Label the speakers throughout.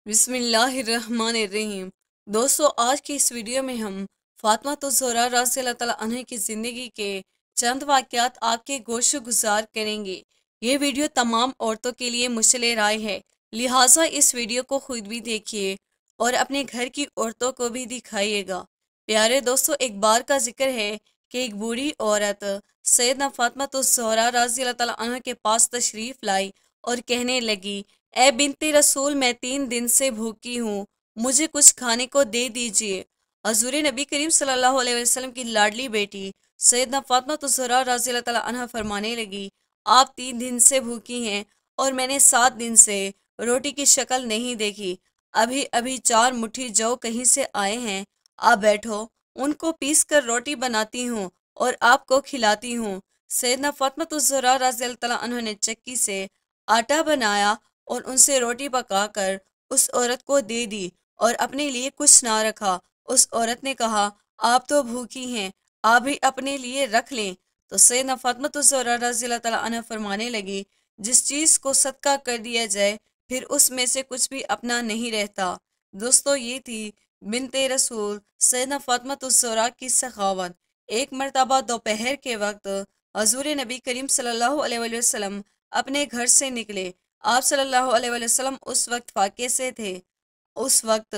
Speaker 1: بسم اللہ الرحمن الرحیم۔ دوستو، آج کی اس ویڈیو میں ہم فاطمہ الزہرا رضی اللہ تعالیٰ عنہ کی زندگی کے چند واقعات آپ کے گوش گزار کریں گے۔ یہ ویڈیو تمام عورتوں کے لیے مشعل رائے ہے، لہٰذا اس ویڈیو کو خود بھی دیکھیے اور اپنے گھر کی عورتوں کو بھی دکھائیے گا۔ پیارے دوستو، ایک بار کا ذکر ہے کہ ایک بوڑھی عورت سیدنا فاطمہ الزہرا رضی اللہ تعالیٰ عنہ کے پاس تشریف لائی اور کہنے لگی، اے بنت رسول، میں 3 دن سے بھوکی ہوں، مجھے کچھ کھانے کو دے دیجئے۔ حضور نبی کریم صلی اللہ علیہ وسلم کی لاڈلی بیٹی سیدنا فاطمہ الزہرا رضی اللہ تعالیٰ عنہ فرمانے لگی، آپ 3 دن سے بھوکی ہیں اور میں نے 7 دن سے روٹی کی شکل نہیں دیکھی۔ ابھی ابھی 4 مٹھی جو کہیں سے آئے ہیں، آپ بیٹھو، ان کو پیس کر روٹی بناتی ہوں اور آپ کو کھلاتی ہوں۔ سیدنا فاطمہ الزہرا رضی اللہ تعالیٰ عنہ نے چکی سے آٹا بنایا اور ان سے روٹی پکا کر اس عورت کو دے دی اور اپنے لیے کچھ نہ رکھا۔ اس عورت نے کہا، آپ تو بھوکی ہیں، آپ بھی اپنے لیے رکھ لیں۔ تو سیدنا فاطمہ الزہرا رضی اللہ تعالیٰ عنہ فرمانے لگی، جس چیز کو صدقہ کر دیا جائے پھر اس میں سے کچھ بھی اپنا نہیں رہتا۔ دوستو، یہ تھی بنت رسول سیدنا فاطمہ الزہرا کی سخاوت۔ ایک مرتبہ دوپہر کے وقت حضور نبی کریم صلی اللہ علیہ وسلم اپنے گھر سے نکلے۔ آپ صلی اللہ علیہ وسلم اس وقت فاقے سے تھے۔ اس وقت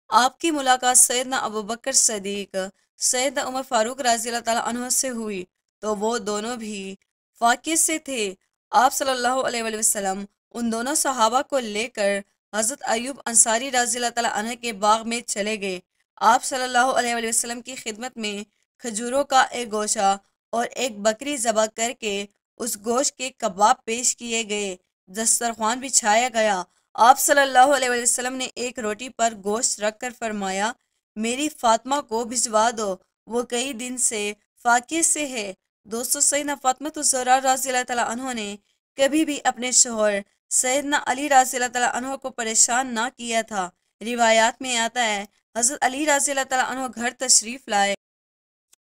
Speaker 1: آپ کی ملاقات سیدنا ابوبکر صدیق، سیدنا عمر فاروق رضی اللہ تعالیٰ عنہ سے ہوئی، تو وہ دونوں بھی فاقے سے تھے۔ آپ صلی اللہ علیہ وسلم ان دونوں صحابہ کو لے کر حضرت ایوب انصاری رضی اللہ تعالیٰ عنہ کے باغ میں چلے گئے۔ آپ صلی اللہ علیہ وسلم کی خدمت میں کھجوروں کا ایک گوشہ اور ایک بکری ذبح کر کے اس گوشت کے کباب پیش کیے گئے، دسترخوان بچھایا گیا۔ آپ صلی اللہ علیہ وسلم نے ایک روٹی پر گوشت رکھ کر فرمایا، میری فاطمہ کو بھجوا دو، وہ کئی دن سے فاقے سے ہے۔ دوستو، سیدنا فاطمہ الزہرا رضی اللہ تعالیٰ عنہ نے کبھی بھی اپنے شوہر سیدنا علی رضی اللہ تعالیٰ عنہ کو پریشان نہ کیا تھا۔ روایات میں آتا ہے، حضرت علی رضی اللہ تعالیٰ عنہ گھر تشریف لائے،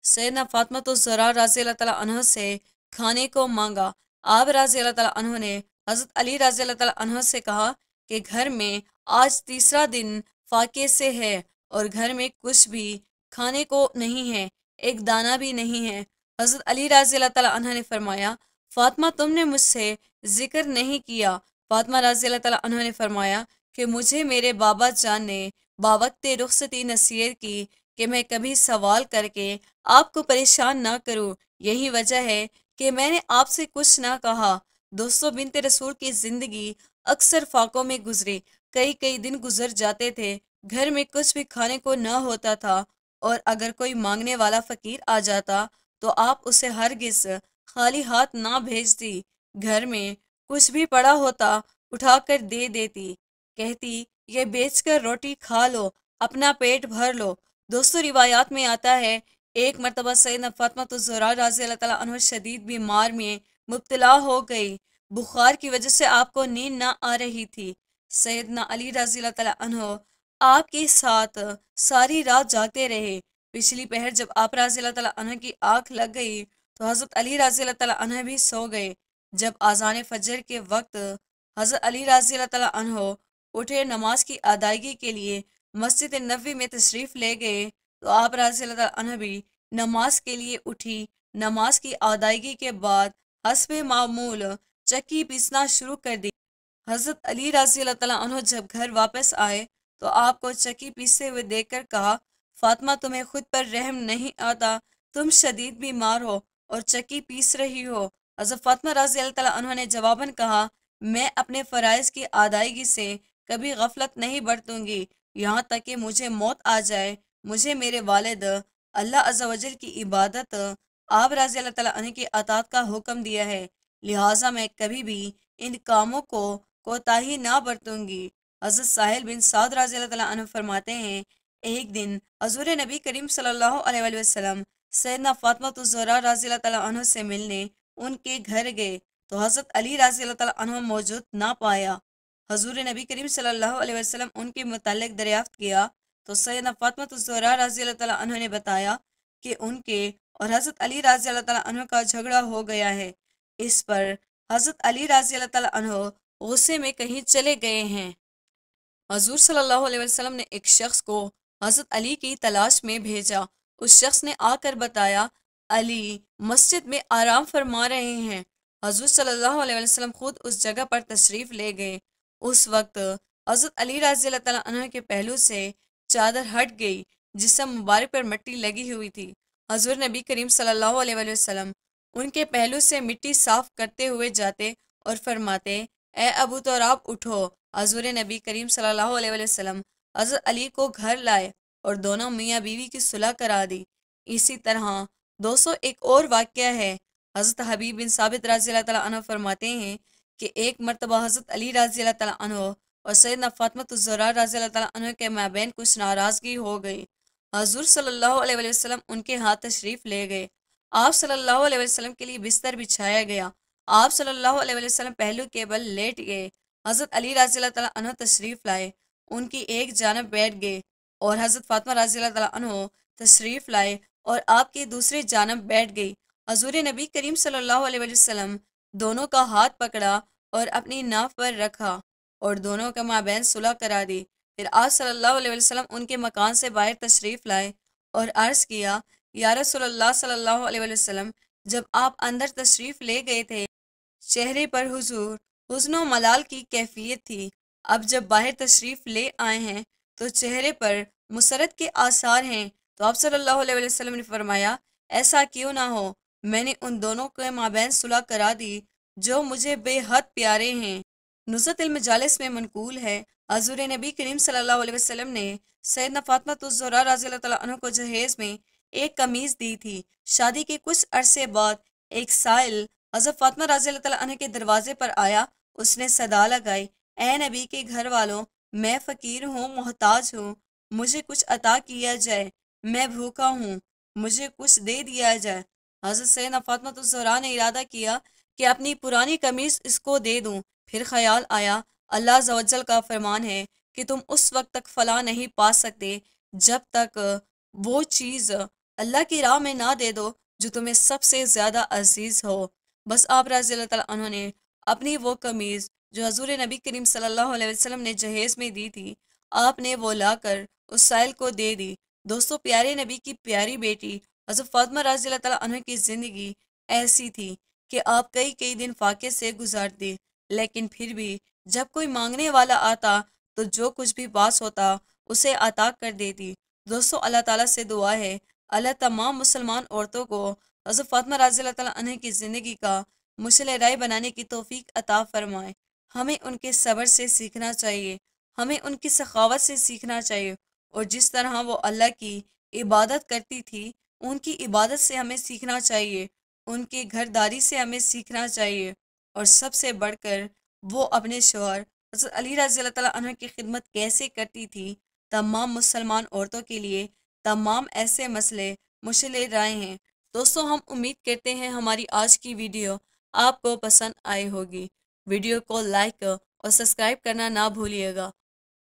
Speaker 1: سیدنا فاطمہ الزہرا رضی اللہ تعالیٰ عنہ سے کھانے کو مانگا۔ آپ رضی اللہ تعالیٰ عنہ نے حضرت علی رضی اللہ تعالیٰ عنہ سے کہا کہ گھر میں آج تیسرا دن فاقے سے ہے اور گھر میں کچھ بھی کھانے کو نہیں ہے، ایک دانہ بھی نہیں ہے۔ حضرت علی رضی اللہ تعالیٰ عنہ نے فرمایا، فاطمہ، تم نے مجھ سے ذکر نہیں کیا۔ فاطمہ رضی اللہ تعالیٰ عنہ نے فرمایا کہ مجھے میرے بابا جان نے باوقت رخصتی نصیحت کی کہ میں کبھی سوال کر کے آپ کو پریشان نہ کروں، یہی وجہ ہے کہ میں نے آپ سے کچھ نہ کہا۔ دوستو، بنت رسول کی زندگی اکثر فاقوں میں گزری، کئی کئی دن گزر جاتے تھے، گھر میں کچھ بھی کھانے کو نہ ہوتا تھا، اور اگر کوئی مانگنے والا فقیر آ جاتا تو آپ اسے ہرگز خالی ہاتھ نہ بھیجتی، گھر میں کچھ بھی پڑا ہوتا اٹھا کر دے دیتی، کہتی یہ بیچ کر روٹی کھا لو، اپنا پیٹ بھر لو۔ دوستو، روایات میں آتا ہے، ایک مرتبہ سیدنا فاطمہ الزہرا رضی اللہ تعالیٰ عنہ شدید بیمار میں مبتلا ہو گئی، بخار کی وجہ سے آپ کو نیند نہ آ رہی تھی۔ سیدنا علی رضی اللہ تعالیٰ عنہ آپ کے ساتھ ساری رات جاگتے رہے۔ پچھلی پہر جب آپ رضی اللہ تعالیٰ عنہ کی آنکھ لگ گئی تو حضرت علی رضی اللہ تعالیٰ عنہ بھی سو گئے۔ جب اذان فجر کے وقت حضرت علی رضی اللہ تعالیٰ عنہ اٹھے، نماز کی ادائیگی کے لیے مسجد نبوی میں تشریف لے گئے، تو آپ رضی اللہ تعالیٰ عنہ بھی نماز کے لیے اٹھی۔ نماز کی ادائیگی کے بعد حسب معمول چکی پیسنا شروع کر دی۔ حضرت علی رضی اللہ تعالیٰ عنہ جب گھر واپس آئے تو آپ کو چکی پیستے ہوئے دیکھ کر کہا، فاطمہ، تمہیں خود پر رحم نہیں آتا، تم شدید بیمار ہو اور چکی پیس رہی ہو۔ حضرت فاطمہ رضی اللہ تعالیٰ عنہ نے جواباً کہا، میں اپنے فرائض کی ادائیگی سے کبھی غفلت نہیں برتوں گی، یہاں تک کہ مجھے موت آ جائے۔ مجھے میرے والد اللہ عز و جل کی عبادت، آپ رضی اللہ تعالیٰ عنہ کی اطاعت کا حکم دیا ہے، لہٰذا میں کبھی بھی ان کاموں کو کوتاہی نہ برتوں گی۔ حضرت سہیل بن سعد رضی اللہ تعالیٰ عنہ فرماتے ہیں، ایک دن حضور نبی کریم صلی اللہ علیہ وسلم سیدنا فاطمہ الزہرا رضی اللہ تعالیٰ عنہ سے ملنے ان کے گھر گئے تو حضرت علی رضی اللہ تعالیٰ عنہ موجود نہ پایا۔ حضور نبی کریم صلی اللہ علیہ وسلم ان کے متعلق دریافت کیا تو سیدنا فاطمہ الزہرا رضی اللہ تعالیٰ عنہ نے بتایا کہ ان کے اور حضرت علی رضی اللہ تعالیٰ عنہ کا جھگڑا ہو گیا ہے۔ اس پر حضرت علی رضی اللہ تعالیٰ عنہ غصے میں کہیں چلے گئے ہیں۔ حضور صلی اللہ علیہ وسلم نے ایک شخص کو حضرت علی کی تلاش میں بھیجا۔ اس شخص نے آ کر بتایا علی مسجد میں آرام فرما رہے ہیں۔ حضور صلی اللہ علیہ وسلم خود اس جگہ پر تشریف لے گئے۔ اس وقت حضرت علی رضی اللہ تعالیٰ عنہ کے پہلو سے چادر ہٹ گئی، جسم مبارک پر مٹی لگی ہوئی تھی۔ حضور نبی کریم صلی اللہ علیہ وسلم ان کے پہلو سے مٹی صاف کرتے ہوئے جاتے اور فرماتے، اے ابو تراب اٹھو۔ حضور نبی کریم صلی اللہ علیہ وسلم حضرت علی کو گھر لائے اور دونوں میاں بیوی کی صلح کرا دی۔ اسی طرح دوستو ایک اور واقعہ ہے۔ حضرت حبیب بن ثابت رضی اللہ تعالیٰ عنہ فرماتے ہیں کہ ایک مرتبہ حضرت علی رضی اللہ تعالیٰ عنہ اور سیدنا فاطمہ الزہرا رضی اللہ تعالیٰ عنہ کے مابین کچھ ناراضگی ہو گئی۔ حضور صلی اللہ علیہ وسلم ان کے ہاتھ تشریف لے گئے۔ آپ صلی اللہ علیہ وسلم کے لیے بستر بچھایا گیا۔ آپ صلی اللہ علیہ وسلم پہلو کے بل لیٹ گئے۔ حضرت علی رضی اللہ تعالیٰ عنہ تشریف لائے، ان کی ایک جانب بیٹھ گئے، اور حضرت فاطمہ رضی اللہ تعالیٰ عنہ تشریف لائے اور آپ کی دوسری جانب بیٹھ گئی۔ حضور نبی کریم صلی اللہ علیہ وسلم دونوں کا ہاتھ پکڑا اور اپنی ناف پر رکھا اور دونوں کے مابین صلح کرا دی۔ پھر آپ صلی اللہ علیہ وسلم ان کے مکان سے باہر تشریف لائے اور عرض کیا، یا رسول اللہ صلی اللہ علیہ وسلم، جب آپ اندر تشریف لے گئے تھے چہرے پر حضور حزن و ملال کی کیفیت تھی، اب جب باہر تشریف لے آئے ہیں تو چہرے پر مسرت کے آثار ہیں۔ تو آپ صلی اللہ علیہ وسلم نے فرمایا، ایسا کیوں نہ ہو، میں نے ان دونوں کے مابین صلح کرا دی جو مجھے بے حد پیارے ہیں۔ نزہت المجالس میں منقول ہے، حضور نبی کریم صلی اللہ علیہ وسلم نے سیدنا فاطمہ الزہرا رضی اللہ تعالیٰ عنہ کو جہیز میں ایک قمیض دی تھی۔ شادی کے کچھ عرصے بعد ایک سائل حضرت فاطمہ رضی اللہ تعالیٰ عنہ کے دروازے پر آیا۔ اس نے صدا لگائی، اے نبی کے گھر والوں، میں فقیر ہوں، محتاج ہوں، مجھے کچھ عطا کیا جائے، میں بھوکا ہوں، مجھے کچھ دے دیا جائے۔ حضرت سیدنا فاطمہ الزہرا نے ارادہ کیا کہ اپنی پرانی قمیض اس کو دے دوں۔ پھر خیال آیا، اللہ عز و جل کا فرمان ہے کہ تم اس وقت تک فلاح نہیں پا سکتے جب تک وہ چیز اللہ کی راہ میں نہ دے دو جو تمہیں سب سے زیادہ عزیز ہو۔ بس آپ رضی اللہ تعالیٰ عنہ نے اپنی وہ قمیض جو حضور نبی کریم صلی اللہ علیہ وسلم نے جہیز میں دی تھی، آپ نے وہ لا کر اس سائل کو دے دی۔ دوستو پیارے نبی کی پیاری بیٹی حضرت فاطمہ رضی اللہ تعالیٰ عنہ کی زندگی ایسی تھی کہ آپ کئی دن فاقے سے گزارتے، لیکن پھر بھی جب کوئی مانگنے والا آتا تو جو کچھ بھی پاس ہوتا اسے عطا کر دیتی۔ دوستو اللہ تعالیٰ سے دعا ہے، اللہ تمام مسلمان عورتوں کو حضرت فاطمہ رضی اللہ تعالیٰ عنہ کی زندگی کا مشعل راہ بنانے کی توفیق عطا فرمائے۔ ہمیں ان کے صبر سے سیکھنا چاہیے، ہمیں ان کی سخاوت سے سیکھنا چاہیے، اور جس طرح وہ اللہ کی عبادت کرتی تھی ان کی عبادت سے ہمیں سیکھنا چاہیے، ان کی گھرداری سے ہمیں سیکھنا چاہیے، اور سب سے بڑھ کر وہ اپنے شوہر حضرت علی رضی اللہ تعالیٰ عنہ کی خدمت کیسے کرتی تھی۔ تمام مسلمان عورتوں کے لیے تمام ایسے مسئلے مشعل راہ ہیں۔ دوستو ہم امید کرتے ہیں ہماری آج کی ویڈیو آپ کو پسند آئی ہوگی۔ ویڈیو کو لائک اور سبسکرائب کرنا نہ بھولیے گا۔